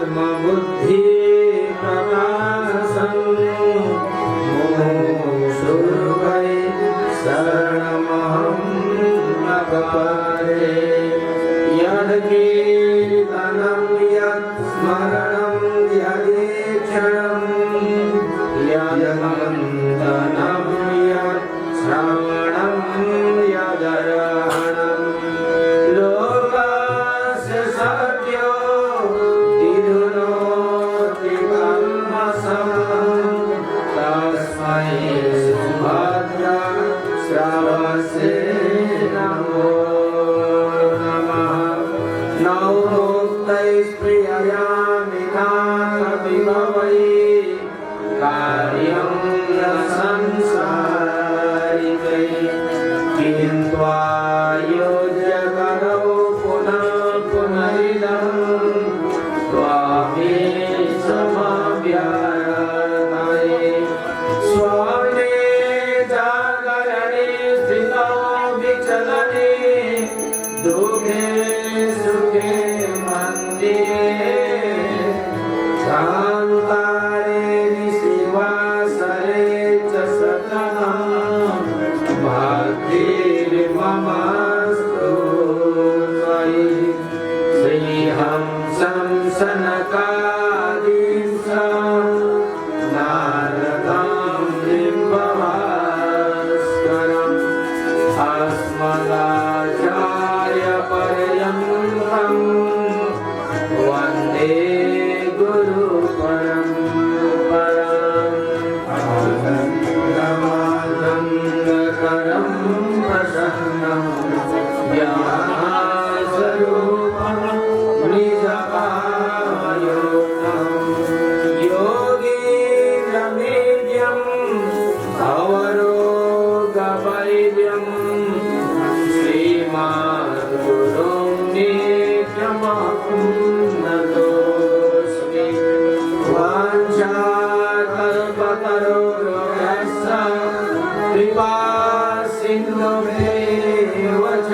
आत्मबुद्धि प्रकाशं मुमुक्षुर्वै शरणमहं न प्रपद्ये। यत्कीर्तनं यत्स्मरणं यदेक्षणं यद्वन्दनं यत्श्रवणं यदर्हणं लोकस्य सत्यो विदुनोति कल्मषं तस्मै सुभद्रा श्रवसे नमो नमः। नवमुक्तैस्प्रिययामि नाथ विभवै कार्यं न संसारिकै किन्त्वायोज्य करौ पुनः पुनरिदं त्वामेशमव्यर्थये। स्वर्णे जागरणे स्थितौ विचलने दुःखे सुखे मन्दिरे कान्तारे निशिवासरे च सततं भक्तिर्ममस्तु त्वयि। श्रीहंसं सनकादिं नारदं बिम्बभास्करम् अस्मदाचार्यपर्यन्तं वन्दे गुरुपरम्पराम्। आनन्दमानन्दकरं प्रसन्नं ज्ञानस्वरूपं निजभावयोगं योगीन्द्रमेद्यं भवरोगवैद्यं श्रीमद्गुरुं नित्यमहं नतोऽस्मि। वाञ्छाकल्पतरुभ्यश्च कृपासिन्धुभ्येव च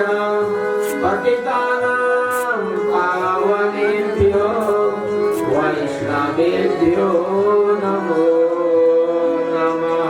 पतितानां पावनेभ्यो वैष्णवेभ्यो नमो नमः।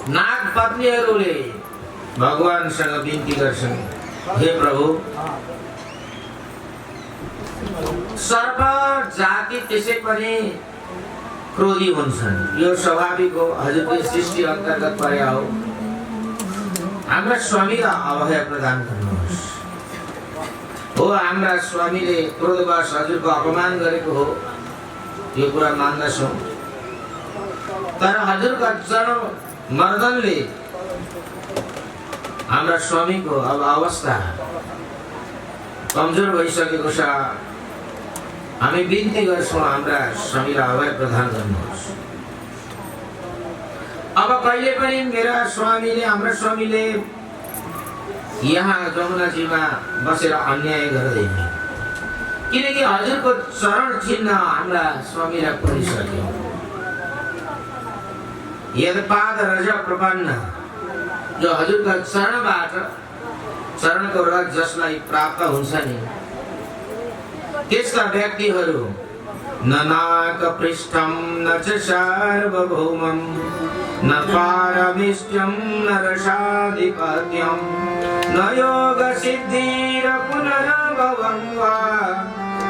नागपत्नीहरूले भगवानसँग बिन्ती गर्छन्, हे प्रभु सर्व जाति त्यसै पनि क्रोधी हुन्छन्, यो स्वाभाविक हो, हजुरको सृष्टि अन्तर्गत परे हो। हाम्रा स्वामीलाई अभय प्रदान गर्नुहोस्। हो हाम्रा स्वामीले क्रोधवश हजुरको अपमान गरेको हो, यो कुरा मान्दछौँ, तर हजुरका चरण मर्दनले हाम्रा स्वामीको अब अवस्था कमजोर भइसकेको छ। हामी बिन्ती गर्छौँ हाम्रा स्वामीलाई अभय प्रदान गर्नुहोस्। अब कहिले पनि मेरा स्वामीले हाम्रा स्वामीले यहाँ जमुनाजीमा बसेर अन्याय गर्दैन, किनकि हजुरको चरण चिन्ह हाम्रा स्वामीलाई परिसक्यो। यदपाद रज प्रपन्न जो हजुरका चरणबाट चरणको रज जसलाई प्राप्त हुन्छ नि त्यस्ता व्यक्तिहरू न नाक पृष्ठम न च सार्वभौमं न पारमिष्ट्यं न रसाधिपत्यं न योग सिद्धिर पुनर्भवं वा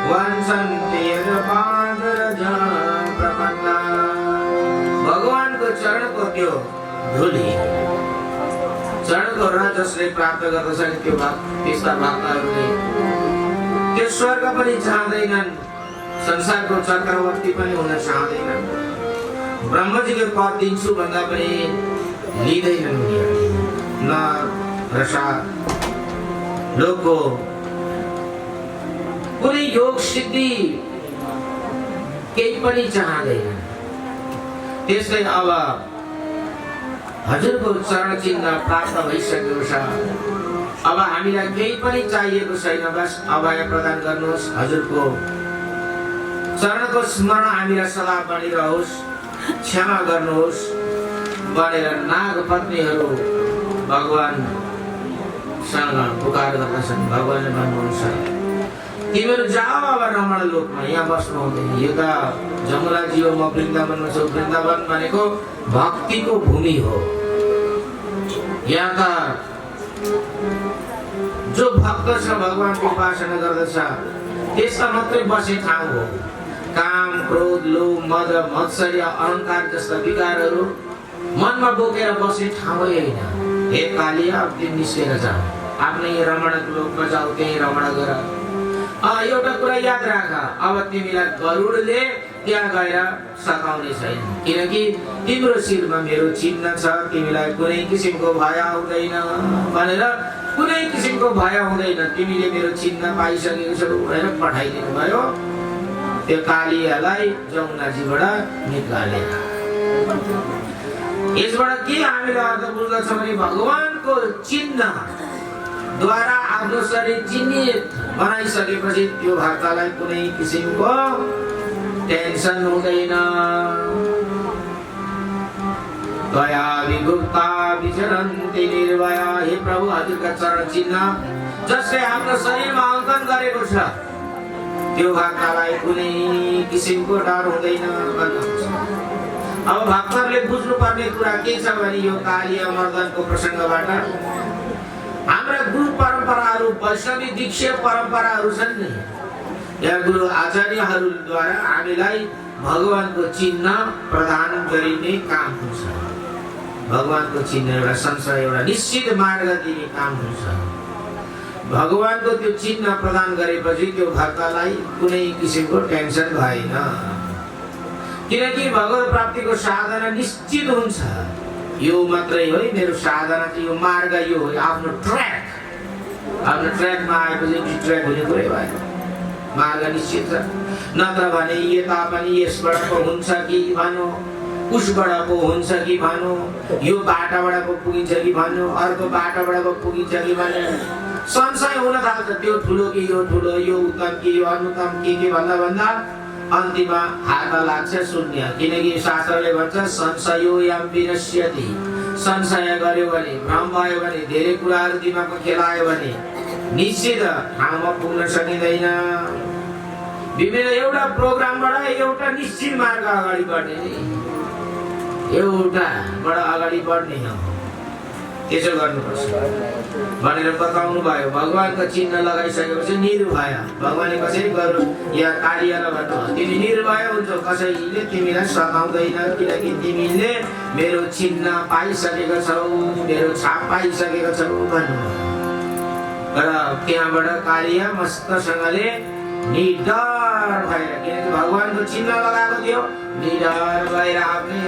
वंशन्ति यदपाद रज प्रपन्ना। भगवानको चरणको त्यो धुली चरणको रज जसले प्राप्त गर्दछन् त्यो त्यस्ता भक्तहरूले त्यो स्वर्ग पनि चाहँदैनन्, संसारको चक्रवर्ती पनि हुन चाहँदैनन्, ब्रह्मजीको पद दिन्छु भन्दा पनि लिँदैनन्। न रसा लोकको कुनै योग सिद्धि केही पनि चाहदैन। त्यसै अब हजुरको चरण चिन्ह प्राप्त भइसकेको छ। अब हामीलाई केही पनि चाहिएको छैन, बस अभय प्रदान गर्नुहोस्। हजुरको चरणको स्मरण हामीलाई सदा बनिरहोस्, क्षमा गर्नुहोस् भनेर नाग पत्नीहरू भगवानसँग पुकार गर्दछन्। भगवानले भन्नुहुन्छ तिमीहरू जाऊ अब रमण लोकमा, यहाँ बस्नु हुँदैन। यो त जमुनाजी हो, म वृन्दावनमा छु। वृन्दावन भनेको भक्तिको भूमि हो। यहाँ त जो भक्त छ, भगवानको उपासना गर्दछ, त्यसका मात्रै बस्ने ठाउँ हो। काम, क्रोध, लोभ, मद, मत्सर्य, अहंकार जस्ता विकारहरू मनमा बोकेर बस्ने ठाउँै होइन। हे कालिया, अब तिमी निस्केर जाऊ, आफ्नै रमण लोकमा जाऊ, त्यही रमण गर। एउटा कुरा याद राख, अब तिमीलाई गरुडले त्यहाँ गएर सताउने छैन, किनकि तिम्रो शिरमा मेरो चिन्ह छ। तिमीलाई कुनै किसिमको भय हुँदैन भनेर, कुनै किसिमको भय हुँदैन, तिमीले मेरो चिन्ह पाइसकेको छौ भनेर पठाइदिनु भयो। त्यो कालियालाई जमुनाजीबाट निकालेर। यसबाट के हामीले अर्थ बुझ्दछौँ भने भगवानको चिन्ह द्वारा आफ्नो शरीर चिन्हित बनाइसकेपछि त्यो भक्तलाई कुनै किसिमको टेन्सन हुँदैन। दया विगुप्ता विचरन्ति निर्भया। हे प्रभु, हजुरका चरण चिन्ह जसले आफ्नो शरीरमा अङ्कन गरेको छ, त्यो भक्तलाई कुनै किसिमको डर हुँदैन भन्नुहुन्छ। अब भक्तहरूले बुझ्नुपर्ने कुरा के छ भने यो कालिया मर्दनको प्रसङ्गबाट हाम्रा गुरु परम्पराहरू, वैष्णवी दीक्षीय परम्पराहरू छन् नि, यहाँ गुरु आचार्यहरूद्वारा हामीलाई भगवानको चिन्ह प्रदान गरिने काम हुन्छ। भगवानको चिन्ह एउटा संसार, एउटा निश्चित मार्ग दिने काम हुन्छ। भगवानको त्यो चिन्ह प्रदान गरेपछि त्यो भक्तलाई कुनै किसिमको टेन्सन भएन, किनकि भगवत प्राप्तिको साधना निश्चित हुन्छ। यो मात्रै हो मेरो साधना, यो मार्ग यो हो, आफ्नो ट्र्याक। आफ्नो ट्र्याकमा आएपछि ट्र्याक हुने कुरै भएन, मार्ग निश्चित छ। नत्र भने यता पनि यसबाट पो हुन्छ कि भनौँ, उसबाट पो हुन्छ कि भनौँ, यो बाटाबाट पो पुगिन्छ कि भनौँ, अर्को बाटाबाट पो पुगिन्छ कि भनौँ, संशय हुन थाल्छ। त्यो ठुलो कि यो ठुलो, यो उत्तम कि यो अनुत्तम के भन्दा भन्दा अन्तिममा हातमा लाग्छ शून्य। किनकि शास्त्रले भन्छ संशयो यम विनश्यति। संशय गर्यो भने, भ्रम भयो भने, धेरै कुराहरू दिमागमा खेलायो भने निश्चित ठाउँमा पुग्न सकिँदैन। विभिन्न एउटा प्रोग्रामबाट एउटा निश्चित मार्ग अगाडि बढ्ने, एउटाबाट अगाडि बढ्ने हो, त्यसो गर्नुपर्छ भनेर बताउनु भयो। भगवानको चिन्ह लगाइसकेपछि निर्भय। भगवानले कसरी गर्नु, या कालियालाई भन्नु तिमी निर्भय हुन्छ, कसैले तिमीलाई सताउँदैन, किनकि तिमीले मेरो चिन्ह पाइसकेको छौ, मेरो छाप पाइसकेको छौ भन्नु। र त्यहाँबाट कालिया मस्तसँगले निडर भएर, किनकि भगवानको चिन्ह लगाएको थियो, निडर भएर आफ्नै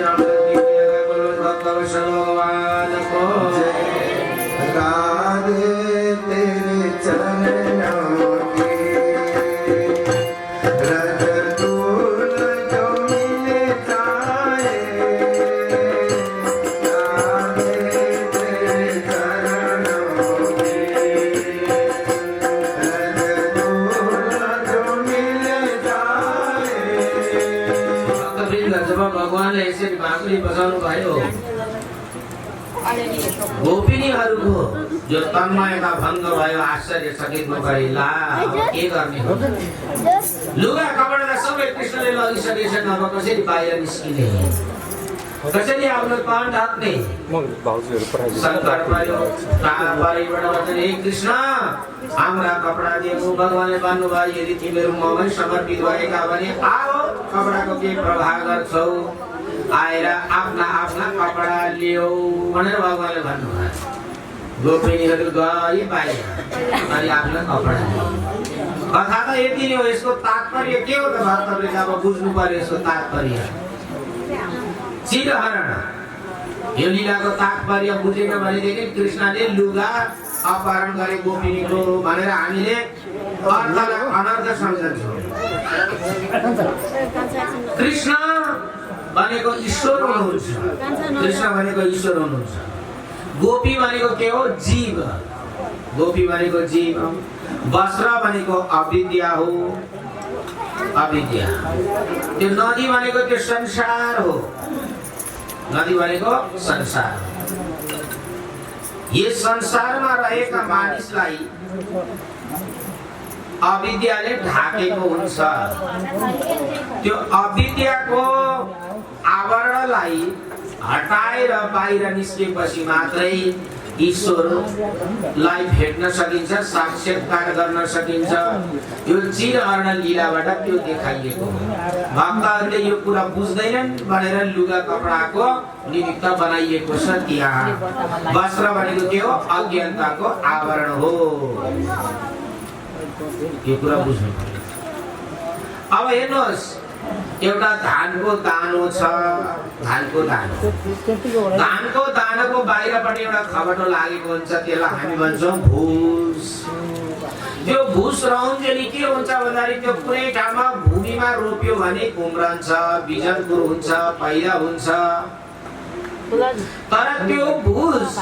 भगवानको राधे तेरे चरणों की रज दूल जो मिले जाए। राधे तेरे चरणों की रज दूल जो मिले जाए। जब भगवानले यसरी बाँसुरी बजाउनु भयो, गोपिनीहरूको जो तन्मयता भङ्ग भयो, आश्चर्यचकित गरे, ला अब के गर्ने हो। लुगा कपडा सबै कृष्णले लगिसकेछन्, अब कसरी बाहिर निस्किने, कसरी आफ्नो तन ढाक्ने। शङ्कर भयो, ताराबारीबाट भन्छन् हे कृष्ण हाम्रा कपडा दिएको। भगवानले भन्नुभयो यदि तिमीहरू ममै समर्पित भएका भने आओ, कपडाको के प्रभाव गर्छौ, आएर आफ्ना आफ्ना कपडा लियो भनेर भगवानले भन्नुभयो। गोपिनीहरू गए बाहिर अनि आफ्ना कपडा लिए। कथा त यति नै हो। यसको तात्पर्य के हो त भक्तहरूले अब बुझ्नु पर्यो। यसको तात्पर्य चिरहरण, यो लीलाको तात्पर्य बुझेन भनेदेखि कृष्णले लुगा अपहरण गरे गोपिनीको भनेर हामीले अर्थलाई अनर्थ सम्झन्छौँ। कृष्ण भनेको ईश्वर हुनुहुन्छ। कृष्ण भनेको ईश्वर हुनुहुन्छ। गोपी भनेको के हो? जीव। गोपी भनेको जीव। वस्त्र भनेको अविद्या हो, अविद्या। त्यो नदी भनेको त्यो संसार हो, नदी भनेको संसार। यस संसारमा रहेका मानिसलाई अविद्याले ढाकेको हुन्छ। त्यो अविद्याको आवरणलाई हटाएर बाहिर निस्केपछि मात्रै ईश्वरलाई भेट्न सकिन्छ, साक्षात्कार गर्न सकिन्छ। यो चिरहरण लीलाबाट त्यो देखाइएको हो। भक्तहरूले यो कुरा बुझ्दैनन् भनेर लुगा कपडाको निमित्त बनाइएको छ। त्यहाँ वस्त्र भनेको के हो? अज्ञानताको आवरण हो। यो कुरा बुझ्नु पर्यो। अब हेर्नुहोस्, एउटा धानको दानो छ। धानको दानो, धानको दानाको बाहिरपट्टि एउटा खबटो लागेको हुन्छ, त्यसलाई हामी भन्छौँ भुस। त्यो भुस रहन्जेली के हुन्छ भन्दाखेरि त्यो कुनै ठाउँमा भूमिमा रोप्यो भने उम्रन्छ, बिजनपुर हुन्छ, पैदा हुन्छ। तर त्यो भुस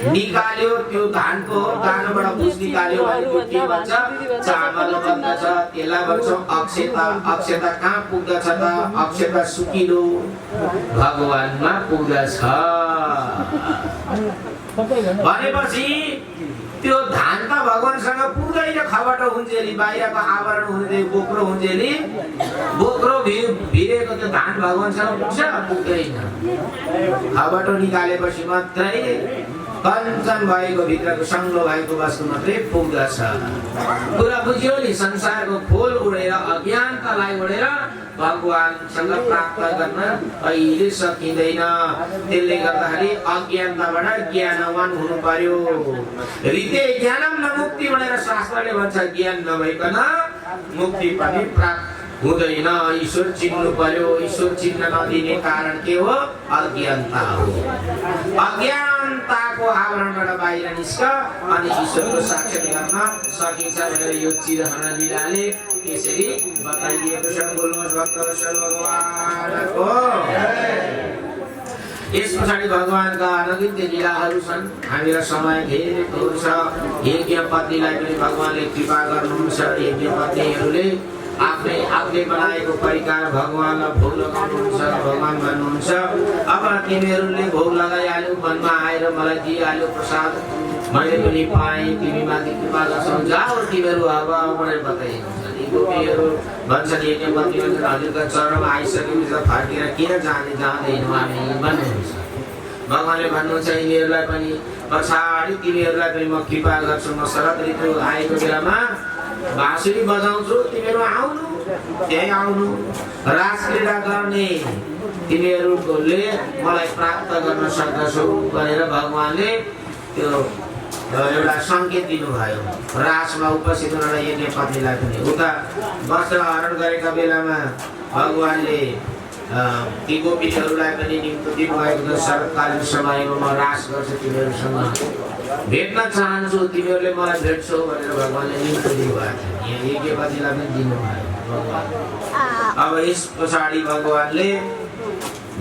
निकाल्यो, त्यो धानको दानाबाट भुस निकाल्यो भने त्यो के भन्छ? चामल बन्दछ। त्यसलाई भन्छौँ अक्षता। अक्षता कहाँ पुग्दछ त? अक्षता सुकिलो भगवानमा पुग्दछ। भनेपछि त्यो धान त भगवानसँग पुग्दैन। खबटो हुन्जेली, बाहिरको आवरण हुँदै बोक्रो हुन्जेली, बोक्रो भिरेको त्यो धान भगवानसँग पुग्छ? पुग्दैन। खबटो निकालेपछि मात्रै कञ्चन भएको भित्रको सङ्लो भएको वस्तु मात्रै पुग्दछ। कुरा बुझ्यो नि? संसारको खोल उडेर, अज्ञानतालाई उडेर भगवानसँग प्राप्त गर्न कहिले सकिँदैन। त्यसले गर्दाखेरि अज्ञानताबाट ज्ञानवान हुनु पर्यो। हृदय ज्ञानम न मुक्ति भनेर शास्त्रले भन्छ। ज्ञान नभइकन मुक्ति पनि प्राप्त हुँदैन। ईश्वर चिन्नु पर्यो। ईश्वर चिन्न नदिने कारण के हो? अज्ञानता हो। अज्ञानताको आवरणबाट बाहिर निस्क अनि ईश्वरको साक्षात गर्न सकिन्छ भनेर यो चिरहरण लीलाले त्यसरी बताइएको छ। बोल्नुहोस् भक्तवत्सल भगवानको। यस पछाडि भगवानका अनगिन्त लीलाहरू छन्। हामीलाई समय धेरै थोर छ। यज्ञ पत्नीलाई पनि भगवानले कृपा गर्नुहुन्छ। यज्ञ पत्नीहरूले आफूले बनाएको परिकार भगवानलाई भोग लगाउनुहुन्छ। भगवान भन्नुहुन्छ, अब तिमीहरूले भोग लगाइहाल्यो, वनमा आएर मलाई दिइहाल्यो प्रसाद, मैले पनि पाएँ, तिमी माथि कृपा गर्छौ, जाऊ तिमीहरू अब भनेर बताइएको छ। यी गोपीहरू भन्छन्, यज्ञ पत्नी भन्छन्, हजुरका चरणमा आइसकेपछि त फर्केर किन जाँदैनौँ हामी भन्नुहुन्छ। भगवानले भन्नुहुन्छ यिनीहरूलाई पनि, पछाडि तिमीहरूलाई पनि म कृपा गर्छु। म शरद ऋतु आएको बेलामा बाँसुरी बजाउँछु, तिमीहरू आउनु, त्यही आउनु। रास क्रीडा गर्ने तिमीहरूले मलाई प्राप्त गर्न सक्दछौ भनेर भगवानले त्यो एउटा सङ्केत दिनुभयो। रासमा उपस्थित हुन यज्ञ पत्नीलाई पनि उता वस्त्र हरण गरेका बेलामा भगवानले ती गोपीहरूलाई पनि निम्तो दिनुभएको छ। शरतकालीन समयमा म रास गर्छु, तिमीहरूसँग भेट्न चाहन्छु, तिमीहरूले मलाई भेट्छौ भनेर भगवानले निम्तो दिनुभएको छ। यहाँ यज्ञ पत्नीलाई पनि दिनुभयो भगवान। अब यस पछाडि भगवानले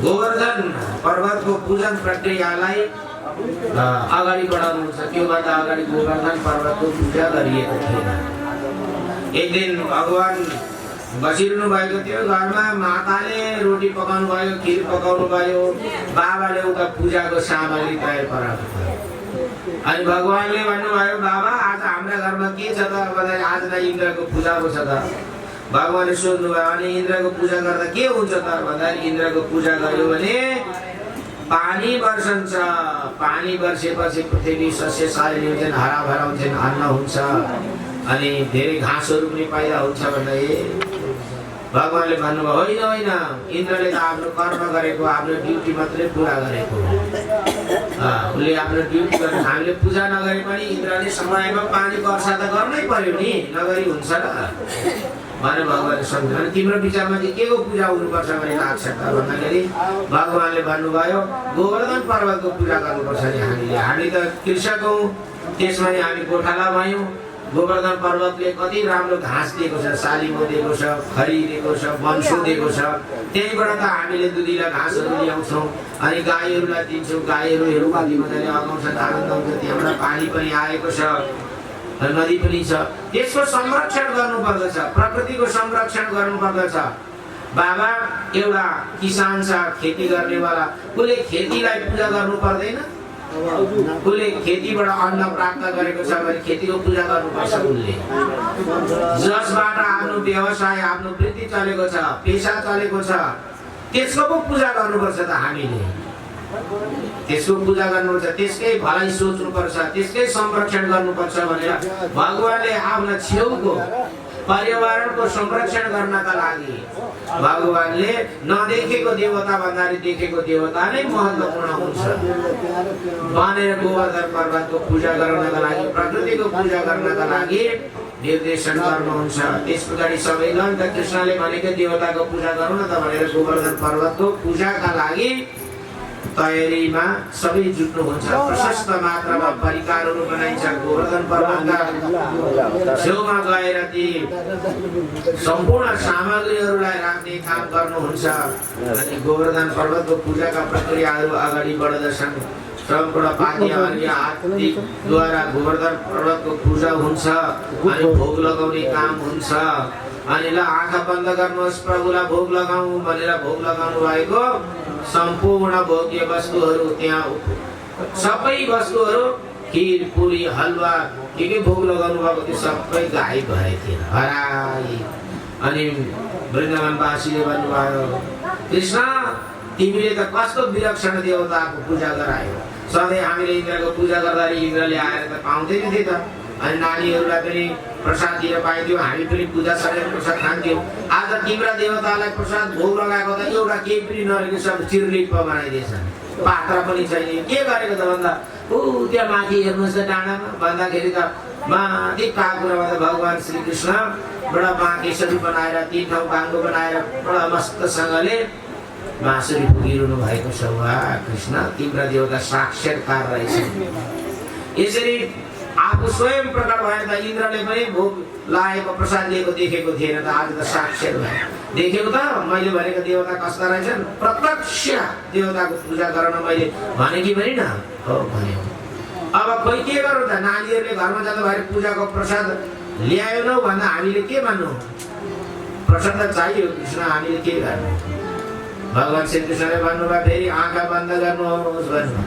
गोवर्धन पर्वतको पूजन प्रक्रियालाई अगाडि बढाउनुहुन्छ। त्योभन्दा अगाडि गोवर्धन पर्वतको पूजा गरिएको थिएन। एक दिन भगवान बसिरहनु भएको थियो घरमा। माताले रोटी पकाउनु भयो, खिर पकाउनु भयो, बाबाले उता पूजाको सामग्री तयार पारेको थियो। अनि भगवानले भन्नुभयो, बाबा आज हाम्रा घरमा के छ त भन्दाखेरि आज त इन्द्रको पूजा छ त। भगवानले सोध्नुभयो, अनि इन्द्रको पूजा गर्दा के हुन्छ त भन्दाखेरि इन्द्रको पूजा गर्यो भने पानी वर्षन्छ। पानी वर्षेपछि पृथ्वी सस्यशालिनी हुन्छन्, हराभरा हुन्छन्, अन्न हुन्छ, अनि धेरै घाँसहरू पनि पैदा हुन्छ भन्दा भगवानले भन्नुभयो, होइन होइन, इन्द्रले त आफ्नो कर्म गरेको, आफ्नो ड्युटी मात्रै पुरा गरेको। उसले आफ्नो ड्युटी गर्ने, हामीले पूजा नगरे पनि इन्द्रले समयमा पानी वर्षा त गर्नै पर्यो नि, नगरी हुन्छ र भनेर भगवानले सम्झाउनु। तिम्रो विचारमा चाहिँ के को पूजा हुनुपर्छ भने लाग्छ त भन्दाखेरि भगवानले भन्नुभयो, गोवर्धन पर्वतको पूजा गर्नुपर्छ नि। हामी त कृषक हौँ, त्यसमा नि हामी गोठाला भयौँ, गोवर्धन पर्वतले कति राम्रो घाँस दिएको छ, सालिमो दिएको छ, खरी दिएको छ, वंशो दिएको छ। त्यहीँबाट त हामीले दुधिला घाँसहरू ल्याउँछौँ अनि गाईहरूलाई दिन्छौँ। गाईहरू कति मजाले अगाउँछ, आनन्द हुन्छ। त्यहाँबाट पानी पनि आएको छ, नदी पनि छ। त्यसको संरक्षण गर्नुपर्दछ, प्रकृतिको संरक्षण गर्नुपर्दछ। बाबा एउटा किसान छ, खेती गर्नेवाला, उसले खेतीलाई पूजा गर्नु पर्दैन? उसले खेतीबाट अन्न प्राप्त गरेको छ भने खेतीको पूजा गर्नुपर्छ। उसले जसबाट आफ्नो व्यवसाय, आफ्नो वृत्ति चलेको छ, पेसा चलेको छ, त्यसको पो पूजा गर्नुपर्छ त हामीले। त्यसको पूजा गर्नुपर्छ, त्यसकै भलाइ सोच्नुपर्छ, त्यसकै संरक्षण गर्नुपर्छ भनेर भगवानले आफ्नो छेउको पर्यावरणको संरक्षण गर्नका लागि भगवानले नदेखेको देवता भन्दा देखेको देवता नै महत्त्वपूर्ण हुन्छ भनेर गोवर्धन पर्वतको पूजा गर्नका लागि, प्रकृतिको पूजा गर्नका लागि निर्देशन गर्नुहुन्छ। त्यस पछाडि सबैलाई त कृष्णले भनेको देवताको पूजा गरौँ न त भनेर गोवर्धन पर्वतको पूजाका लागि तयारीमा सबै जुट्नुहुन्छ। प्रशस्त मात्रामा परिकारहरू बनाइन्छ। गोवर्धन पर्वतका छेउमा गएर ती सम्पूर्ण सामग्रीहरूलाई राख्ने काम गर्नुहुन्छ अनि गोवर्धन पर्वतको पूजाका प्रक्रियाहरू अगाडि बढ्दछन्। सम्पूर्ण पाती अर्घ्य आरतीद्वारा गोवर्धन पर्वतको पूजा हुन्छ अनि भोग लगाउने काम हुन्छ। अनि ल आँखा बन्द गर्नुहोस्, प्रभुलाई भोग लगाऊ भनेर भोग लगाउनु भएको सम्पूर्ण भोग्य वस्तुहरू, त्यहाँ सबै वस्तुहरू, खिर पुरी हलुवा के भोग लगाउनु भएको त्यो सबै गायब भएको थियो, हराई। अनि वृन्दावनवासीले भन्नुभयो, कृष्ण तिमीले त कस्तो विलक्षण देवताको पूजा गरायो। सधैँ हामीले इन्द्रको पूजा गर्दाखेरि इन्द्रले आएर त पाउँदैन थिए त। अनि नानीहरूलाई पनि प्रसाद दिएर पाइन्थ्यो, हामी पनि पूजा सकेर प्रसाद खान्थ्यौँ। आज तिम्रा देवतालाई प्रसाद भोग लगाएको त एउटा केही पनि नरहेको सब चिरलिप्प बनाइदिएछन्, पात्र पनि छैन। के गरेको त भन्दा ऊ त्यहाँ माथि हेर्नुहोस् त डाँडामा भन्दाखेरि त माथि काकुरामा त भगवान् श्रीकृष्ण बडा बाँकेश्वरी बनाएर, ती ठाउँ बाङ्गो बनाएर बडा मस्तसँगले बाँसुरी पुगिरहनु भएको छ। वाह कृष्ण, तिम्रा देवता साक्षात्कार रहेछन्। यसरी आफू स्वयं प्रकट भएर त इन्द्रले पनि भोग लागेको प्रसाद दिएको देखेको थिएन त, आज त साक्षात भयो। देखेको त मैले भनेको देवता कस्ता रहेछन्, प्रत्यक्ष देवताको पूजा गर्न मैले भने कि भने न हो भन्यो। अब खोइ के गरौँ त, नानीहरूले घरमा जाँदा भएर पूजाको प्रसाद ल्याएनौ भन्दा हामीले के भन्नु? प्रसाद त चाहियो कृष्ण, हामीले के गर्नु? भगवान् श्रीकृष्णले भन्नुभयो फेरि आँखा बन्द गर्नुहोस् भन्नु।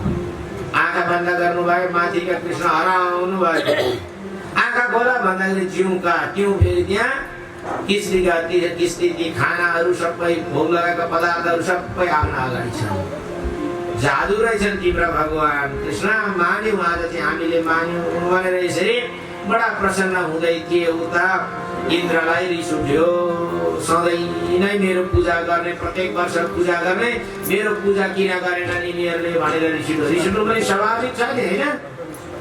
आँखा बन्द गर्नुभयो, माथिका कृष्ण हराउनु भयो। आँखा खोला भन्दाखेरि जिउका त्यो फेरि त्यहाँ किस्ती ती खानाहरू सबै भोग लगाएका पदार्थहरू सबै आफ्ना अगाडि छन्। जादु रहेछन् तिम्रा भगवान् कृष्ण। मान्यौँ, आज चाहिँ हामीले मान्यौँ भनेर यसरी बडा प्रसन्न हुँदै थिए। उता इन्द्रलाई रिस उठ्यो, सधैँ नै मेरो पूजा गर्ने, प्रत्येक वर्ष पूजा गर्ने, मेरो पूजा किन गरेनन् यिनीहरूले भनेर रिस उठ्नु पनि स्वाभाविक छ नि, होइन?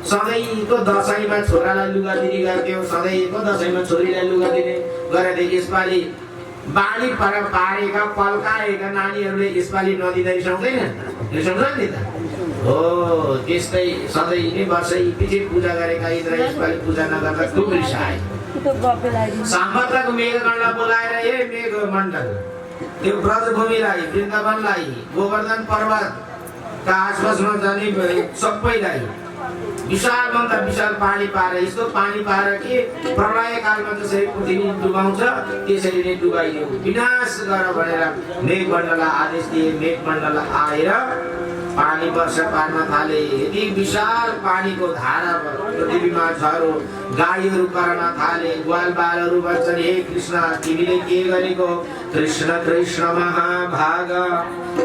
सधैँको दसैँमा छोरालाई लुगा दिने गर्थ्यौ, सधैँको दसैँमा छोरीलाई लुगा दिने गरेर यसपालि बानी पारेका पल्काएका नानीहरूले यसपालि नदिँदा रिसाउँदैन? रिसाउँछ नि त। हो त्यस्तै सधैँ नै वर्षै पछि पूजा गरेका इन्द्र यसपालि पूजा नगर्दा खुब रिसाए। सामर्थको मेघगणलाई बोलाएर हे मेघमण्डल, त्यो ब्रजभूमिलाई, वृन्दावनलाई, गोवर्धन पर्वतका आसपासमा जाने सबैलाई विशाल भन्दा विशाल पानी पारे, यस्तो पानी पारे कि प्रलय कालमा जसरी पृथ्वी डुबाउँछ त्यसरी नै डुबाइदियो, विनाश गर भनेर मेघमण्डललाई आदेश दिए। मेघमण्डललाई आएर पानी वर्षा पार्न थाले। यति विशाल पानीको धारा पृथ्वीमा झरो, गाईहरू कराउन थाले, ग्वालबालहरू भन्छन् हे कृष्ण तिमीले के गरेको? कृष्ण कृष्ण महाभाग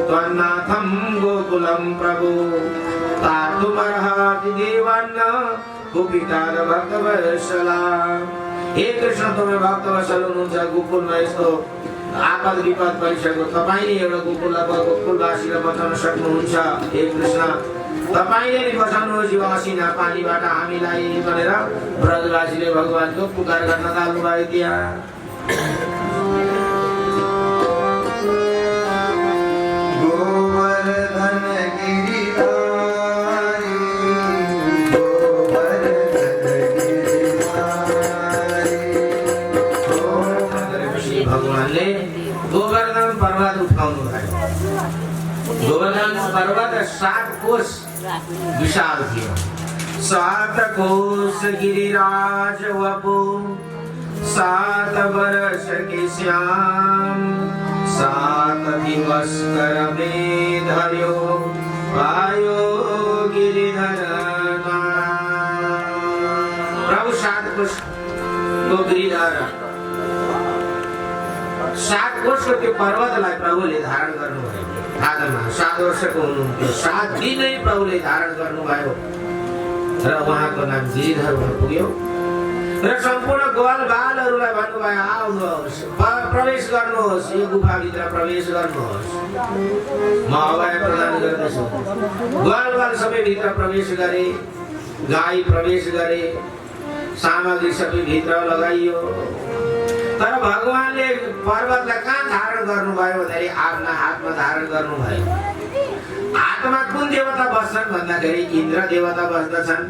त्वन्नाथम गोकुलम प्रभु तातुमर्हति देवान्न कुपिताद भक्तवत्सला। हे कृष्ण तपाईँ भक्तवत्सल हुनुहुन्छ, गोकुलमा यस्तो आपद विपद परिसकेको तपाईँले एउटा गोकुलवासीलाई बचाउन सक्नुहुन्छ। हे कृष्ण तपाईँले नै बचाउनुहोस् यो असिना पानीबाट हामीलाई भनेर ब्रजवासीले भगवानको पुकार गर्न थाल्नुभयो। त्यहाँ गोवर्धन गिरिधारी, गोवर्धन गिरिधारी। भगवानले गोवर्धन पर्वत उठाउनु भयो। गोवर्धन पर्वत 7 कोश विशाल थियो। 7 कोश गिरिराज वपु 7 वर्ष के श्याम 7 दिवस कर धर्यो वायो गिरिधर प्रभु 7 कोश को गिरिधर 7 कोशको त्यो पर्वतलाई प्रभुले धारण गर्नुभयो। आदमा 7 वर्षको हुनुहुन्थ्यो। 7 दिनै प्रभुले धारण गर्नुभयो र उहाँको नाम गिरिधर हुन पुग्यो। र सम्पूर्ण ग्वाल बालहरूलाई भन्नुभयो आउनुहोस् प्रवेश गर्नुहोस् यो गुफाभित्र प्रवेश गर्नुहोस् म अभय प्रदान गर्दछु। ग्वाल बाल सबै भित्र प्रवेश गरे। गाई प्रवेश गरे। सामग्री सबै भित्र लगाइयो। तर भगवानले पर्वतलाई कहाँ धारण गर्नुभयो भन्दाखेरि आफ्ना हातमा धारण गर्नुभयो। हातमा कुन देवता बस्छन् भन्दाखेरि इन्द्र देवता बस्दछन्।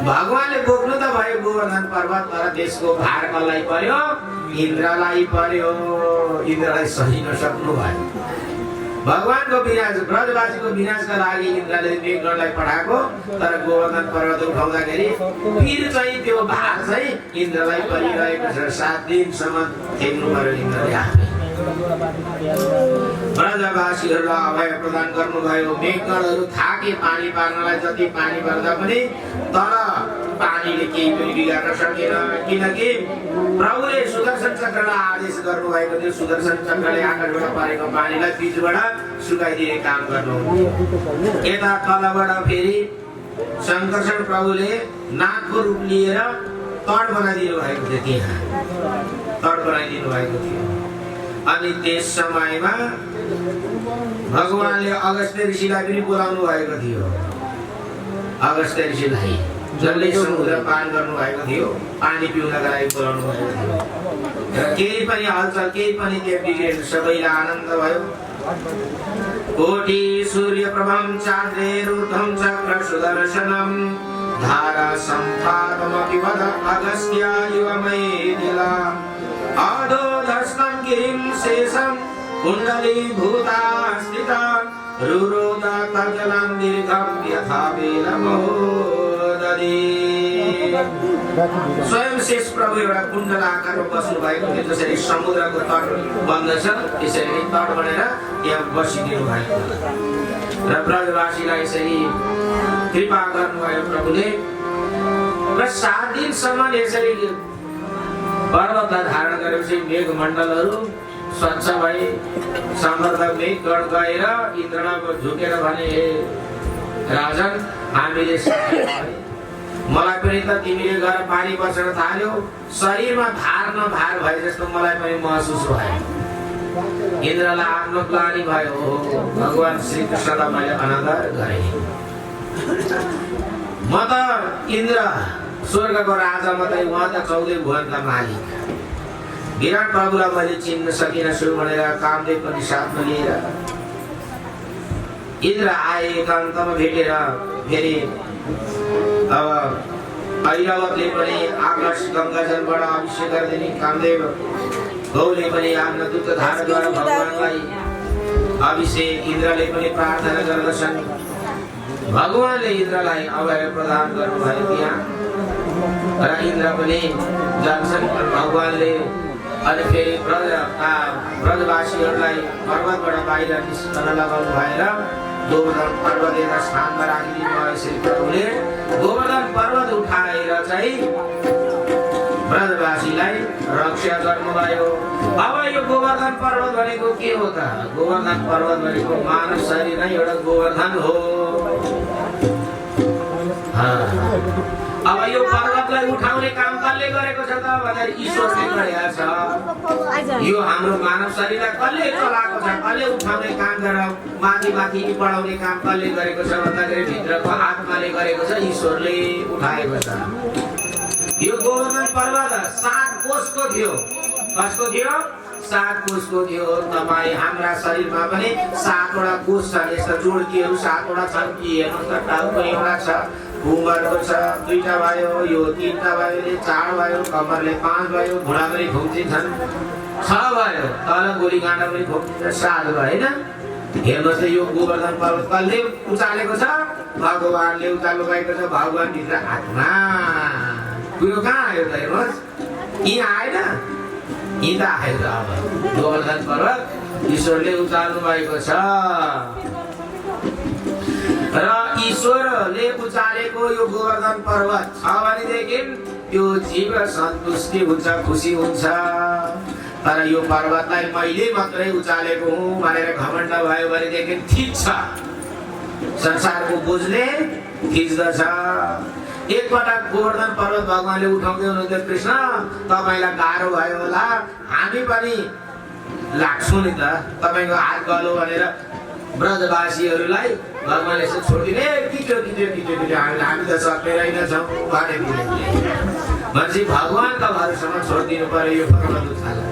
भगवानले बोक्नु त भयो गोवर्धन पर्वत तर त्यसको भार कसलाई पर्यो? इन्द्रलाई पर्यो। इन्द्रलाई सही नसक्नु भयो। भगवानको विनाश ब्रजवासीको विनाशका लागि इन्द्रले मेघगणलाई पठाएको तर गोवर्धन पर्वत उठाउँदाखेरि फिर चाहिँ त्यो भार चाहिँ इन्द्रलाई परिरहेको छ। 7 दिनसम्म थेग्नु पर्यो इन्द्रले आफै। ब्रजवासीहरूलाई अभय प्रदान गर्नुभयो। मेघगणहरू थाके पानी पार्नलाई जति पानी पर्दा पनि तर पानीले केही पनि बिगार्न सकेन किनकि प्रभुले सुदर्शन चक्रलाई आदेश गर्नुभएको थियो। सुदर्शन चक्रले आकाशबाट परेको पानीलाई बीचबाट सुकाइदिने काम गर्नुहुन्थ्यो। यता तलबाट फेरि शङ्कर्षण प्रभुले नागको रूप लिएर तड बनाइदिनु भएको थियो। त्यहाँ तड बनाइदिनु भएको थियो। अनि त्यस समयमा भगवानले अगस्त्य ऋषिलाई पनि बोलाउनु भएको थियो। अगस्त्य ऋषिलाई जसले समुद्र पान गर्नु भएको थियो पानी पिउनका लागि बोलाउनु भएको थियो। र केही पनि हलचल केही पनि त्यो बिग्रेन। सबैलाई आनन्द भयो। कोटि सूर्य प्रभं चाद्रेरुद्धं चक्र सुदर्शनम् धारा सम्पादमपि वद अगस्त्य युवमैथिला आदो धस्तं गिरिं शेषं कुण्डली भूता स्थिता रुरोदा कजलं दीर्घं यथा बेलमहोदरी। स्वयं शेष प्रभु एउटा कुण्डल आकारमा बस्नु भएको थियो। जसरी समुद्रको तट बन्दछ त्यसरी नै तट बनेर त्यहाँ बसिदिनु भएको र ब्रजवासीलाई यसरी कृपा गर्नुभयो प्रभुले। र 7 दिनसम्म यसरी पर्वतलाई धारण गरेपछि मेघमण्डलहरू स्वच्छ भए। समर्थ मेघगण गएर इन्द्रलाई झुकेर भने हे राजन हामीले मलाई पनि त तिमीले गएर पानी बस्न थाल्यो शरीरमा भार न भार भए जस्तो मलाई पनि महसुस भयो। इन्द्रलाई आफ्नो ग्लानि भयो। भगवान श्री कृष्णलाई मैले अनादर गरेँ। म त इन्द्र स्वर्गको राजा मात्रै उहाँ त 14 भुवनका मालिक। विराट प्रभुलाई मैले चिन्न सकिनँ छु भनेर कामदेव पनि साथमा लिएर इन्द्र आए। एकान्तमा भेटेर फेरि अब ऐरावतले पनि आकाश गङ्गाजलबाट अभिषेक गरिदिने। कामदेव गौले पनि आफ्नो दूतधाराद्वारा भगवानलाई अभिषेक। इन्द्रले पनि प्रार्थना गर्दछन्। भगवानले इन्द्रलाई अभय प्रदान गर्नुभयो त्यहाँ र इन्द्र पनि जान्छन्। भगवानले अनि फेरि ब्रजवासीहरूलाई पर्वतबाट बाहिर निस्कन लगाउनु भएर गोवर्धन पर्वत एउटा स्थानमा राखिदिनु भयो। श्री प्रभुले गोवर्धन पर्वत उठाएर चाहिँ ब्रजवासीलाई रक्षा गर्नुभयो। अब यो गोवर्धन पर्वत भनेको के हो त? गोवर्धन पर्वत भनेको मानव शरीर नै एउटा गोवर्धन हो। अब यो पर्वतलाई उठाउने काम कसले गरेको छ त भन्दाखेरि ईश्वरले गरेको छ। यो हाम्रो मानव शरीरलाई कसले चलाएको छ? कसले उठाउने काम गरेर माथि माथि बढाउने काम कसले गरेको छ भन्दाखेरि भित्रको आत्माले गरेको छ। ईश्वरले उठाएको छ। यो गोवर्धन पर्वत 7 कोषको थियो। कसको थियो? 7 कोषको थियो। तपाईँ हाम्रा शरीरमा पनि 7 वटा कोष छन्। यस्ता जोड्कीहरू 7 वटा छन् कि हेर्नुहोस् त। टाउको एउटा छ, घुमरको छ 2टा भयो, यो 3टा भयो, 4 भयो, कमरले 5 भयो, घुँडाभरि घुम्ती छन्। भयो तल गोलीकाण्ड पनि खोपिन्छ 7 भयो हैन हेर्नुहोस् त यो गोवर्धन पर्वत कसले उचालेको छ भगवानले उचाल्नु भएको छ भगवान भित्र आत्मा कुरो कहाँ आयो त हेर्नुहोस् यहाँ आएन यी त आयो अब गोवर्धन पर्वत ईश्वरले उचाल्नु भएको छ र ईश्वरले उचालेको यो गोवर्धन पर्वत छ भनेदेखि त्यो जीव सन्तुष्टि हुन्छ खुसी हुन्छ तर यो पर्वतलाई मैले मात्रै उचालेको हुँ भनेर घमण्ड भयो भनेदेखि ठिक छ संसारको बोझले खिच्दछ एकपटक गोवर्धन पर्वत भगवानले उठाउँदै हुनुहुन्थ्यो कृष्ण तपाईलाई गाह्रो भयो होला हामी पनि लाग्छौँ नि त तपाईको हात गलो भनेर ब्रजवासीहरूलाई भगवानले यसो छोडिदिने किट्यो हामी त सक्ने रहेनछौँ भनेपछि भगवानका भरोसामा छोडिदिनु पर्यो यो पर्वत उचाल्नु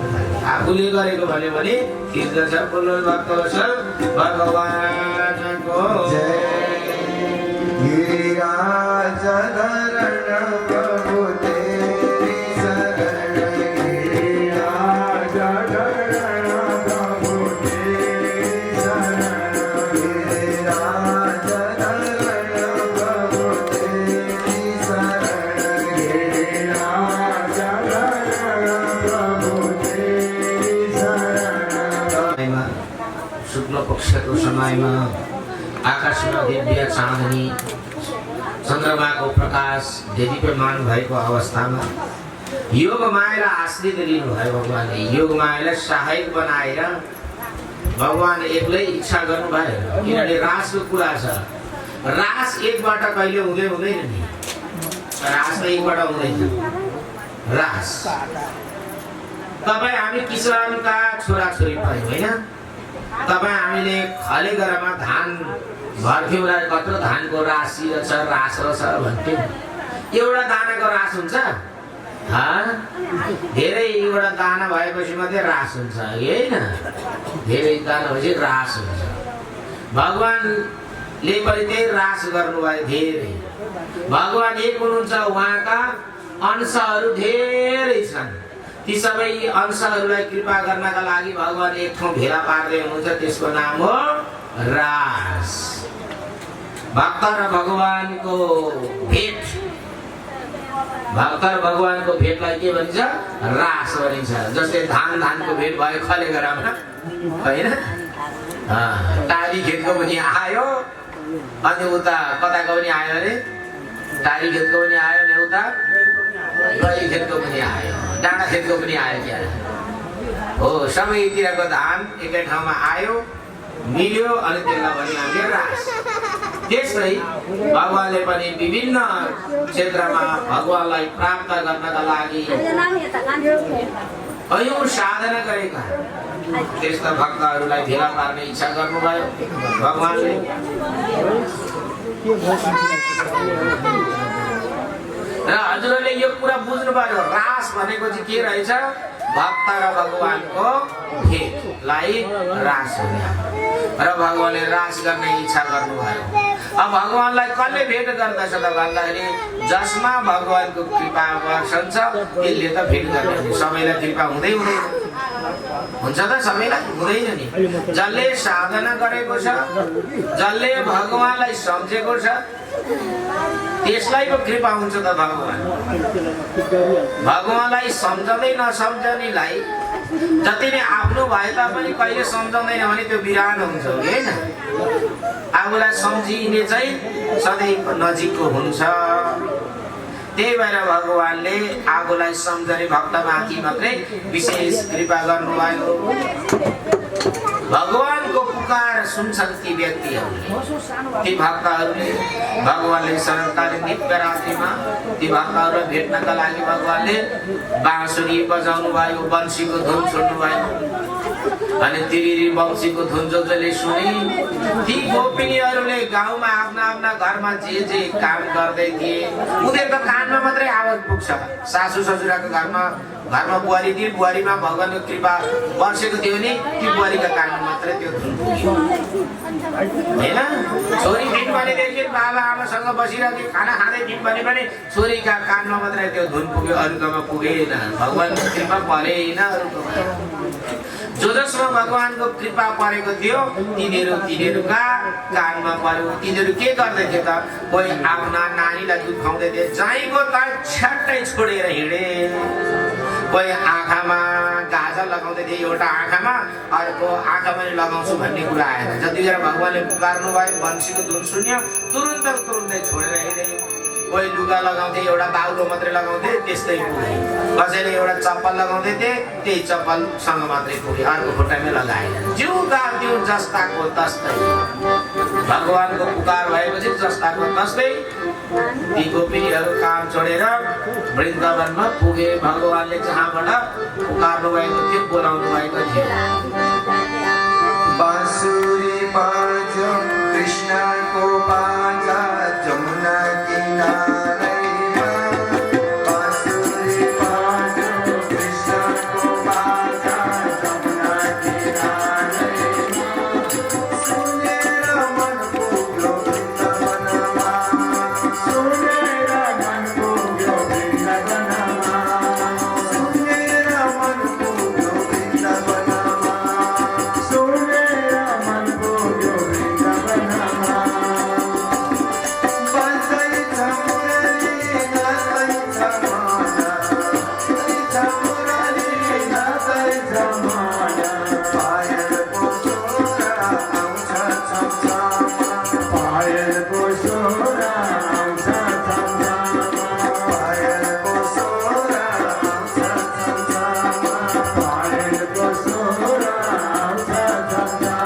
आफूले गरेको भन्यो भने खिच्दछ बोल्नु भक्तवत्सल भगवानको जय गिरिराजधरण प्रभु तेरी शरण गिरिराजधरण प्रभु तेरी शरण गिरिराजधरण प्रभु तेरी शरण गिरिराजधरण प्रभु तेरी शरण शुक्ल पक्षको समयमा आकाशमा दिव्य चाँदनी चन्द्रमाको प्रकाश देदीप्यमान भएको अवस्थामा योग मायालाई आश्रित लिनुभयो भगवानले योग मायालाई सहायक बनाएर भगवान एक्लै इच्छा गर्नुभयो किनभने रासको कुरा छ रास एकबाट कहिले हुँदैन नि रास त एकबाट हुँदैन रास तपाईँ हामी किसानका छोराछोरी भयौँ होइन तपाईँ हामीले खले घरमा धान भर्थ्यौँ र कत्रो धानको राशि रहेछ रास रहेछ भन्थ्यौँ एउटा दानाको रास हुन्छ धेरै एउटा दाना भएपछि मात्रै रास हुन्छ होइन धेरै दाना भएपछि रास हुन्छ भगवानले पनि त्यही रास गर्नुभयो धेरै भगवान एक हुनुहुन्छ उहाँका अंशहरू धेरै छन् ती सबै अंशहरूलाई कृपा गर्नका लागि भगवान एक ठाउँ भेला पार्दै हुनुहुन्छ त्यसको नाम हो रास भक्त र भगवानको भेट भक्त र भगवानको भेटलाई के भनिन्छ रास भनिन्छ जस्तै धानको भेट भयो खले घरमा होइन टारी खेतको पनि आयो अनि उता कताको पनि आयो अरे टारी खेतको पनि आयो नि उता गली खेतको पनि आयो डाँडा खेतको पनि आयो क्या हो सबैतिरको धान एकै ठाउँमा आयो मिल्यो अनि त्यसलाई भने हामीले रास त्यसै भगवानले पनि विभिन्न क्षेत्रमा भगवानलाई प्राप्त गर्नका लागि अयौं साधना गरेका त्यस्ता भक्तहरूलाई भेला पार्ने इच्छा गर्नुभयो भगवानले र हजुरहरूले यो कुरा बुझ्नु पर्यो रास भनेको चाहिँ के रहेछ भक्त र भगवानको भेटलाई रास हुने र भगवानले रास गर्ने इच्छा गर्नुभयो अब भगवानलाई कसले भेट गर्दछ त भन्दाखेरि जसमा भगवानको कृपा वर्षण छ त्यसले त भेट गर्ने सबैलाई कृपा हुँदै हुँदैन हुन्छ त सबैलाई हुँदैन नि जसले साधना गरेको छ जसले भगवानलाई सम्झेको छ त्यसलाई पो कृपा हुन्छ त भगवानलाई सम्झँदै नसम्झनेलाई जति नै आफ्नो भए तापनि कहिले सम्झँदैन भने त्यो बिरान हुन्छ होइन आफूलाई सम्झिने चाहिँ सधैँ नजिकको हुन्छ त्यही भएर भगवानले आफूलाई सम्झने भक्तमाथि मात्रै विशेष कृपा गर्नुभयो भगवानको पुकार सुन्छन् ती व्यक्तिहरूले ती भक्तहरूले भगवानले शरणकालीन दिव्य रात्रिमा ती भक्तहरूलाई भेट्नका लागि भगवानले बाँसुरी बजाउनु भयो बन्सीको धुन छोड्नु भयो अनि तिरिरी वंशीको धुन जसले सुने ती गोपिनीहरूले गाउँमा आफ्ना आफ्ना घरमा जे काम गर्दै थिए उनीहरूको कानमा मात्रै आवाज पुग्छ। सासू ससुराको घरमा बुहारी थिए, बुहारीमा भगवानको कृपा बर्सेको थियो भने ती बुहारीका कानमा मात्रै त्यो धुन पुग्यो हैन। छोरी दिन भनेदेखि बाबा आमासँग बसिरहेको खाना खाँदै दिन भने पनि छोरीका कानमा मात्रै त्यो धुन पुग्यो, अरूकोमा पुगेन। भगवानको कृपा परेन अरूकोमा। जो जसमा भगवानको कृपा परेको थियो तिनीहरूका कानमा पर्यो। तिनीहरू के गर्दै थिए त? कोही आफ्ना नानीलाई दुध खुवाउँदै थिए, जाइको त छ्याट्टै छोडेर हिँडे। कोही आँखामा गाजर लगाउँदै थिए, एउटा आँखामा, अर्को आँखामा लगाउँछु भन्ने कुरा आएन। जतिखेर भगवानले पुकार्नु भयो, वंशीको धुन सुन्यो, तुरुन्तै छोडेर हिँडे। कोही लुगा लगाउँथे, एउटा बाउलो मात्रै लगाउँथे, त्यस्तै पुगे। कसैले एउटा चप्पल लगाउँदै थिए, त्यही चप्पलसँग मात्रै पुगे, अर्को खुट्टामै लगाएन। जिउका जिउ जस्ताको तस्तै। भगवानको पुकार भएपछि जस्ताको तस्तै ती गोपिनीहरू काम छोडेर वृन्दावनमा पुगे। भगवानले जहाँबाट पुकार्नु भएको थियो, बोलाउनु भएको थियो। बाँसुरी बाजो कृष्णको बाजा जमुना किनारैमा। बाँसुरी बाजो कृष्णको बाजा जमुना किनारैमा। सुनेर मन पुग्यो वृन्दावनमा, सुनेर मन पुग्यो वृन्दावनमा, सुनेर मन पुग्यो वृन्दावनमा, सुनेर मन पुग्यो वृन्दावनमा। बजैछ मुरली नाचैछ माया, बजैछ मुरली नाचैछ माया। पायलको स्वर आउँछ छमछमा, पायलको स्वर आउँछ छमछमा, पायलको स्वर आउँछ छमछमा, पायलको स्वर आउँछ छमछमा।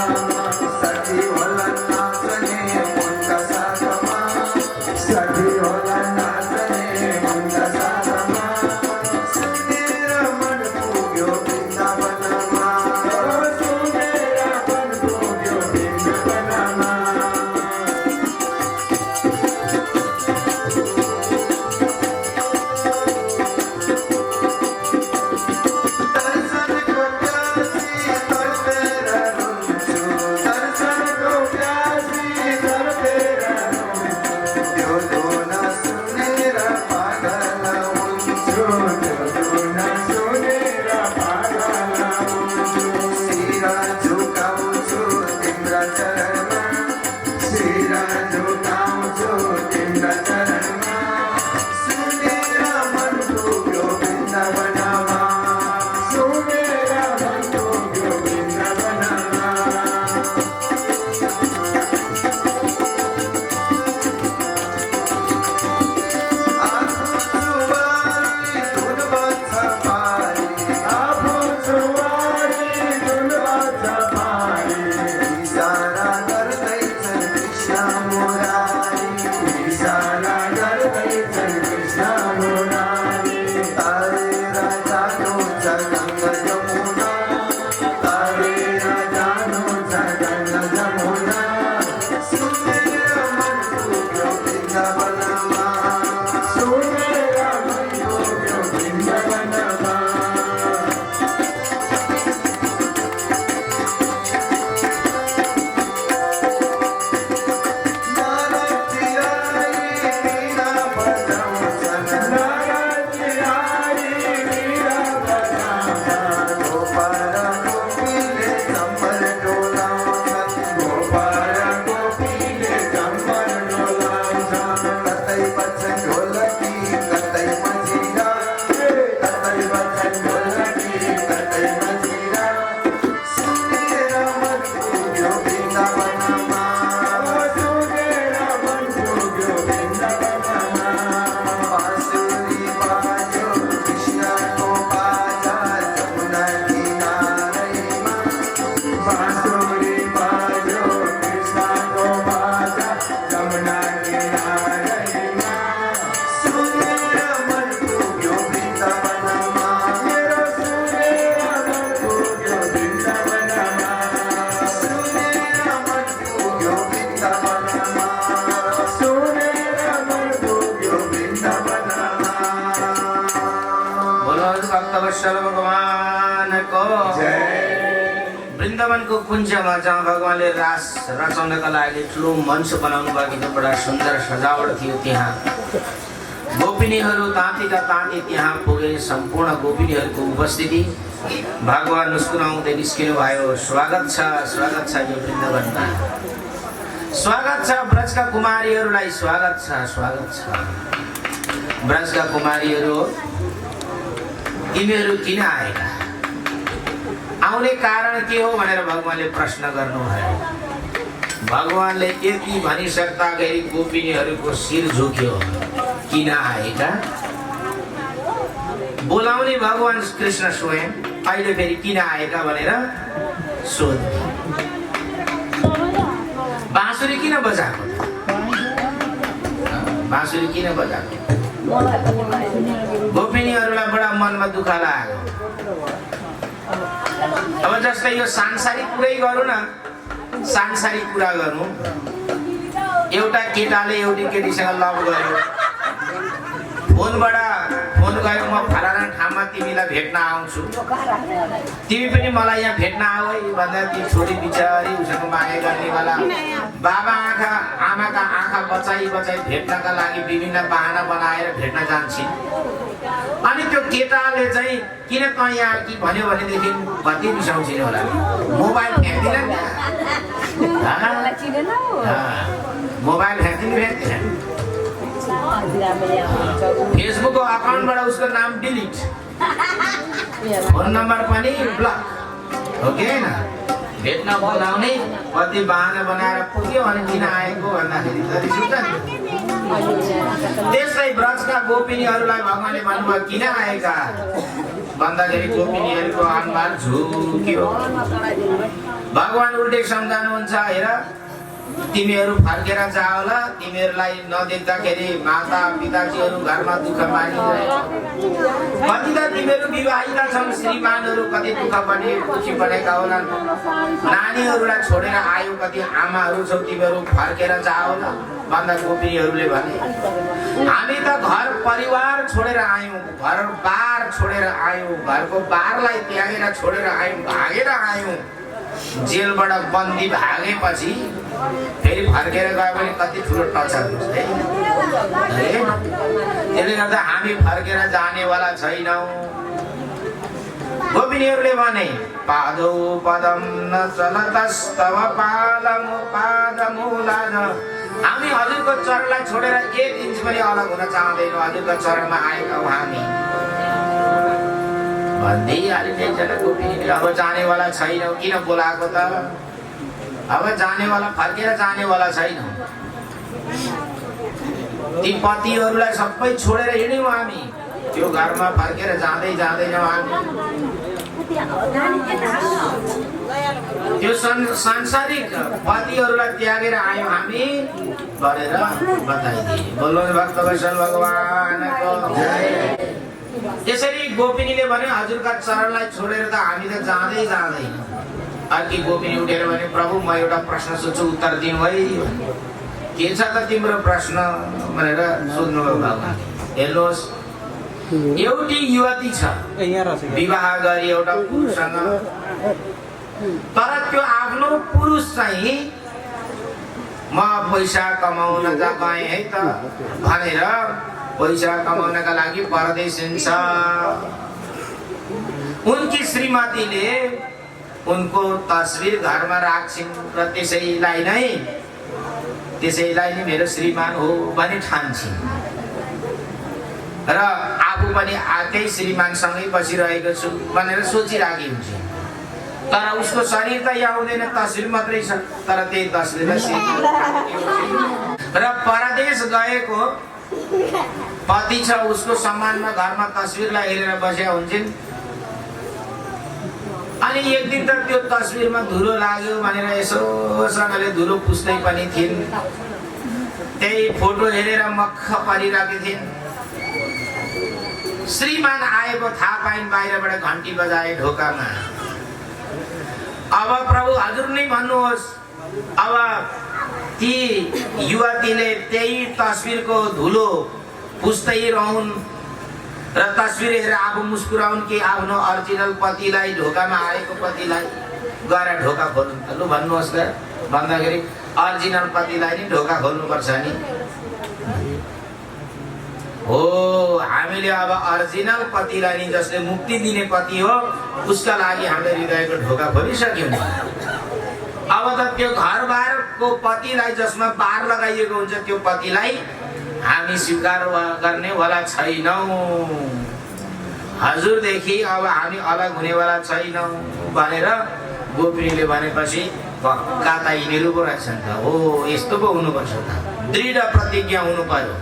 सखी होला नाच्ने मुनका साथमा, सखी होला नाच्ने मुनका साथमा। सुनेर मन पुग्यो वृन्दावनमा, वृन्दावनको कुञ्जमा जहाँ भगवानले रास रचाउनका लागि ठुलो मञ्च बनाउनु भएको थियो, बडा सुन्दर सजावट थियो। त्यहाँ गोपिनीहरू ताँतीका ताँती त्यहाँ पुगे। सम्पूर्ण गोपिनीहरूको उपस्थिति, भगवान मुस्कुराउँदै निस्किनु भयो। स्वागत छ यो वृन्दावनमा, स्वागत छ ब्रजका कुमारीहरूलाई, स्वागत छ ब्रजका कुमारीहरू। तिमीहरू किन आएका, आउने कारण के हो भनेर भगवानले प्रश्न गर्नुभयो। भगवानले यति भनिसक्दाखेरि गोपिनीहरूको शिर झुक्यो। किन आएका बोलाउने भगवान कृष्ण स्वयं अहिले फेरि किन आएका भनेर सोध्ने। बाँसुरी किन बजाएको, बाँसुरी किन बजाएको? गोपिनीहरूलाई बडा मनमा दुःख लाग्यो। अब जस्तै यो सांसारिक कुरै गरौँ न, सांसारिक कुरा गरौँ। एउटा केटाले एउटी केटीसँग लभ गर्यो, फोनबाट फोन गऱ्यो, म फलाना ठाउँमा तिमीलाई भेट्न आउँछु, तिमी पनि मलाई यहाँ भेट्न आऊ है भन्दा ती छोरी बिचारी उसँग मागे गर्नेवाला बाबा आमाका आँखा बचाई भेट्नका लागि विभिन्न बहाना बनाएर भेट्न जान्छन्। अनि त्यो केटाले चाहिँ किन त यहाँ कि भन्यो भनेदेखि कति बिसाउँछिन् होला, मोबाइल फ्याँक्दिन, मोबाइल फ्याँक्दिन, फेसबुकको अकाउन्टबाट उसको नाम डिलिट, फोन नम्बर पनि ब्लक हो कि होइन। भेट्न बोलाउने कति बहाना बनाएर पुग्यो अनि किन आएको भन्दाखेरि त्यसै ब्रजका गोपिनीहरूलाई भगवानले भन्नुभयो किन आएका भन्दाखेरि गोपिनीहरूको अनुहार झुक्यो। भगवान उल्टे सम्झाउनुहुन्छ, हेर तिमीहरू फर्केर जाओ ल, तिमीहरूलाई नदेख्दाखेरि माता पिताजीहरू घरमा दुःख मानिरहेको। कति त तिमीहरू विवाहिता छन्, श्रीमानहरू कति दुःख पनि दुखी बनेका होलान्, नानीहरूलाई छोडेर आयो, कति आमाहरू छौ, तिमीहरू फर्केर जाओ ल भन्दा गोपिनीहरूले भने हामी त घर परिवार छोडेर आयौँ, घर बार छोडेर आयौँ, घरको बारलाई त्यागेर छोडेर आयौँ, भागेर आयौँ। जेलबाट बन्दी भागेपछि फेरि फर्केर गयो भने कति ठुलो टचर हुन्छ है। त्यसले गर्दा हामी फर्केर जानेवाला छैनौँ। गोपिनीहरूले भने पादौ पदम न चलतस्तव पालमु पादमूलाज, हामी हजुरको चरणलाई छोडेर 1 इन्च पनि अलग हुन चाहँदैनौँ, हजुरको चरणमा आएका हौँ हामी भन्दै एकजना गोपिनीले अब जानेवाला छैनौँ, किन बोलाएको त, अब जानेवाला फर्केर जानेवाला छैनौँ। ती पतिहरूलाई सबै छोडेर हिँड्यौँ हामी, त्यो घरमा फर्केर जाँदैनौँ हामी। त्यो सांसारिक पतिहरूलाई त्यागेर आयौँ हामी भनेर बताइदिए। बोल्नु भक्त वैष्णव भगवानको जय। त्यसरी गोपिनीले भने हजुरका चरणलाई छोडेर त हामी त जाँदैन। अर्की गोपिनी उठेर भने प्रभु म एउटा प्रश्न सोध्छु, उत्तर दिनु है। के छ त तिम्रो प्रश्न भनेर सोध्नुभयो भगवान। हेर्नुहोस्, एउटी युवती छ, विवाह गरी एउटा पुरुषसँग, तर त्यो आफ्नो पुरुष चाहिँ म पैसा कमाउन गएँ है त भनेर पैसा कमाउनका लागि परदेश हिँड्छ। उनकी श्रीमतीले उनको तस्बिर घरमा राख्छिन् र त्यसैलाई नै मेरो श्रीमान हो भनी ठान्छिन् र आफू पनि आकै श्रीमानसँगै बसिरहेको छु भनेर सोचिराखी हुन्छ। तर उसको शरीर त यहाँ हुँदैन, तस्बिर मात्रै छ, तर त्यही तस्बिरलाई र परदेश गएको पति छ, उसको सम्मानमा घरमा तस्बिरलाई हेरेर बसेका हुन्छन्। अनि एक दिन त त्यो तस्बिरमा धुलो लाग्यो भनेर यसोसँगले धुलो पुस्दै पनि थिइन्। त्यही फोटो हेरेर मक्ख परिरहेकी थिइन्। श्रीमान आएको थाहा पाइन्, बाहिरबाट घन्टी बजाए ढोकामा। अब प्रभु हजुर नै भन्नुहोस्, अब ती युवतीले त्यही तस्बिरको धुलो पुस्दै रहन् र तस्बिर हेरेर आफू मुस्कुराउन् कि आफ्नो ओरिजिनल पतिलाई, ढोकामा आएको पतिलाई। गएर ढोका खोल्नु त लु भन्नुहोस् त भन्दाखेरि ओरिजिनल पतिलाई नि ढोका खोल्नुपर्छ नि हो हामीले अब ओरिजिनल पतिलाई नि जसले मुक्ति दिने पति हो उसका लागि हामीले हृदयको ढोका खोलिसक्यौँ नि अब त त्यो घरबारको पतिलाई जसमा बार लगाइएको हुन्छ त्यो पतिलाई हामी स्वीकार गर्नेवाला छैनौँ हजुरदेखि अब हामी अलग हुनेवाला छैनौँ भनेर गोपिनीले भनेपछि पक्का त यिनीहरू पो रहेछन् त हो यस्तो पो हुनुपर्छ त दृढ प्रतिज्ञा हुनु पर्यो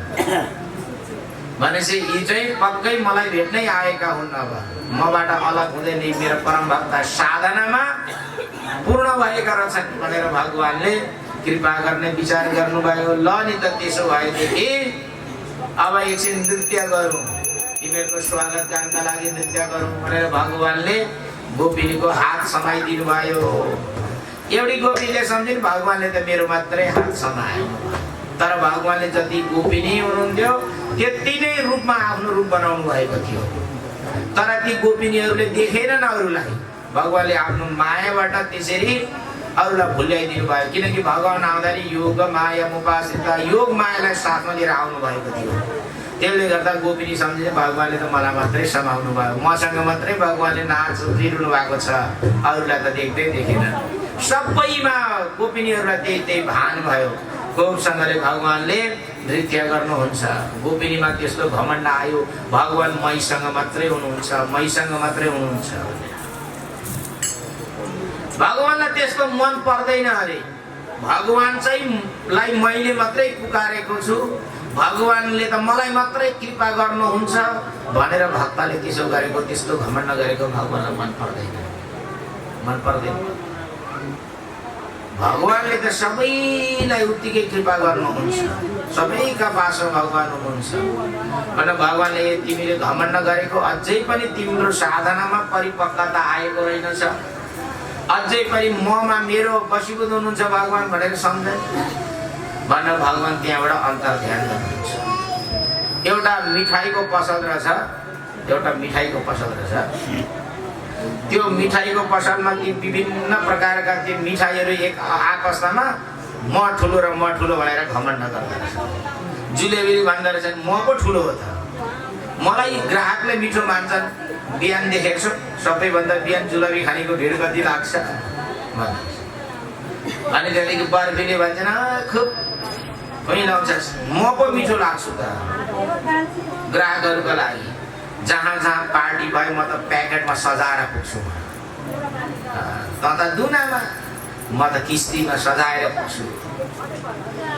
भनेपछि यी चाहिँ पक्कै मलाई भेट्नै आएका हुन् अब मबाट अलग हुँदै नै मेरो परम भक्त साधनामा पूर्ण भएका रहेछन् भनेर भगवानले कृपा गर्ने विचार गर्नुभयो ल नि त त्यसो भएदेखि अब एकछिन नृत्य गरौँ तिमीहरूको स्वागत गानका लागि नृत्य गरौँ भनेर भगवानले गोपिनीको हात समाइदिनु भयो एउटी गोपीले सम्झिन् भगवानले त मेरो मात्रै हात समायो तर भगवानले जति गोपिनी हुनुहुन्थ्यो त्यति नै रूपमा आफ्नो रूप बनाउनु भएको थियो तर ती गोपिनीहरूले देखेनन् अरूलाई भगवानले आफ्नो मायाबाट त्यसरी अरूलाई भुल्याइदिनु भयो किनकि भगवान आउँदाखेरि योग माया उपासिता योग मायालाई साथमा लिएर आउनु भएको थियो त्यसले गर्दा गोपिनी सम्झिने भगवानले त मलाई मात्रै समाउनु भयो मसँग मात्रै भगवानले नाचिरहनु भएको छ अरूलाई त देख्दै देखेन सबैमा गोपिनीहरूलाई त्यही भान भयो गोपसँगले भगवानले नृत्य गर्नुहुन्छ गोपिनीमा त्यस्तो घमण्ड आयो भगवान मैसँग मात्रै हुनुहुन्छ मैसँग मात्रै हुनुहुन्छ भगवानलाई त्यसको मन पर्दैन अरे भगवान चाहिँ लाई मैले मात्रै पुकारेको छु भगवानले त मलाई मात्रै कृपा गर्नुहुन्छ भनेर भक्तले त्यसो गरेको त्यस्तो घमण्ड गरेको भगवानलाई मन पर्दैन भगवानले त सबैलाई उत्तिकै कृपा गर्नुहुन्छ सबैका पासमा भगवान हुनुहुन्छ भनेर भगवानले तिमीले घमण्ड गरेको अझै पनि तिम्रो साधनामा परिपक्वता आएको रहेनछ अझै पनि ममा मेरो बसीभूत हुनुहुन्छ भगवान भनेर सम्झ भनेर भगवान त्यहाँबाट अन्तर ध्यान गर्नुहुन्छ एउटा मिठाईको पसल रहेछ त्यो मिठाईको पसलमा ती विभिन्न प्रकारका ती मिठाईहरू एक आपस्तमा म ठुलो र म ठुलो भनेर घमण्ड गर्दो रहेछ जुलेबी भन्दो रहेछन् म पो ठुलो हो त मलाई ग्राहकले मिठो मान्छन् बिहान देखेको छु सबैभन्दा बिहान जुलेबी खानेको भिड कति लाग्छ अनि त्यहाँदेखि बर्फीले भन्छन् खुब खुइलाउँछस् म पो मिठो लाग्छु त ग्राहकहरूको लागि जहाँ पार्टी भयो म त प्याकेटमा सजाएर पुग्छु त दुनामा म त किस्तीमा सजाएर पुग्छु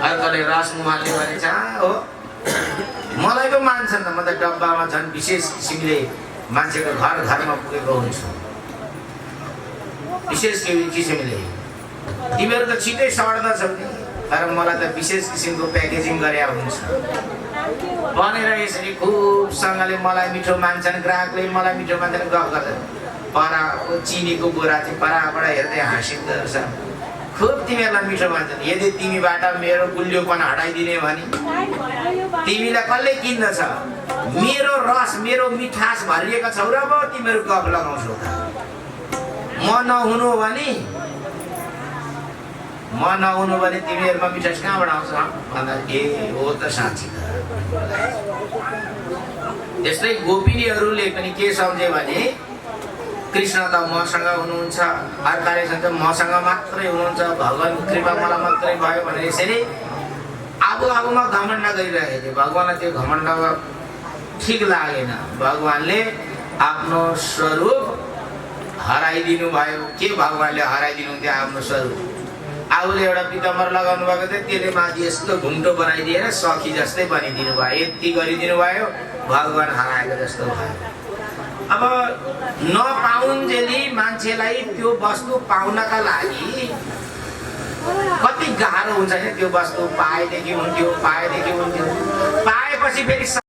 अर्कोले रसमुहालले भनेछ हो मलाई पो मान्छन् त म त डब्बामा झन् विशेष किसिमले मान्छेको घरमा पुगेको हुन्छु विशेष किसिमले तिमीहरू त छिटै सड्दछौ नि तर मलाई त विशेष किसिमको प्याकेजिङ गरे हुन्छ भनेर यसरी खुबसँगले मलाई मिठो मान्छन् ग्राहकले मलाई मिठो मान्छन् गफ गर्छन् परा चिनीको बोरा चाहिँ पराबाट हेर्दै हाँसिँदो रहेछ खुब तिमीहरूलाई मिठो मान्छन् यदि तिमीबाट मेरो गुलियोपन हटाइदिने भने तिमीलाई कसले किन्दछ मेरो रस मेरो मिठास भरिएका छौ र पो तिमीहरू गफ लगाउँछौ त म नहुनु भने तिमीहरूमा मिठास कहाँबाट आउँछ भन्दा ए हो त साँच्ची त त्यस्तै गोपिनीहरूले पनि के सम्झे भने कृष्ण त मसँग हुनुहुन्छ अर्काले सम्झ मसँग मात्रै हुनुहुन्छ भगवान कृपा मलाई मात्रै भयो भनेर यसरी आफूमा घमण्ड गरिरहेको थियो भगवानलाई त्यो घमण्ड ठिक लागेन भगवानले आफ्नो स्वरूप हराइदिनु भयो के भगवानले हराइदिनु थियो आफ्नो स्वरूप आफूले एउटा पिताम्बर लगाउनु भएको थियो त्यसले माथि यस्तो घुम्टो बनाइदिएर सखी जस्तै बनिदिनु भयो यति गरिदिनु भयो भगवान हराएको जस्तो भयो अब नपाउन्जेली मान्छेलाई त्यो वस्तु पाउनका लागि कति गाह्रो हुन्छ नि त्यो वस्तु पाएदेखि हुन्थ्यो पाएपछि फेरि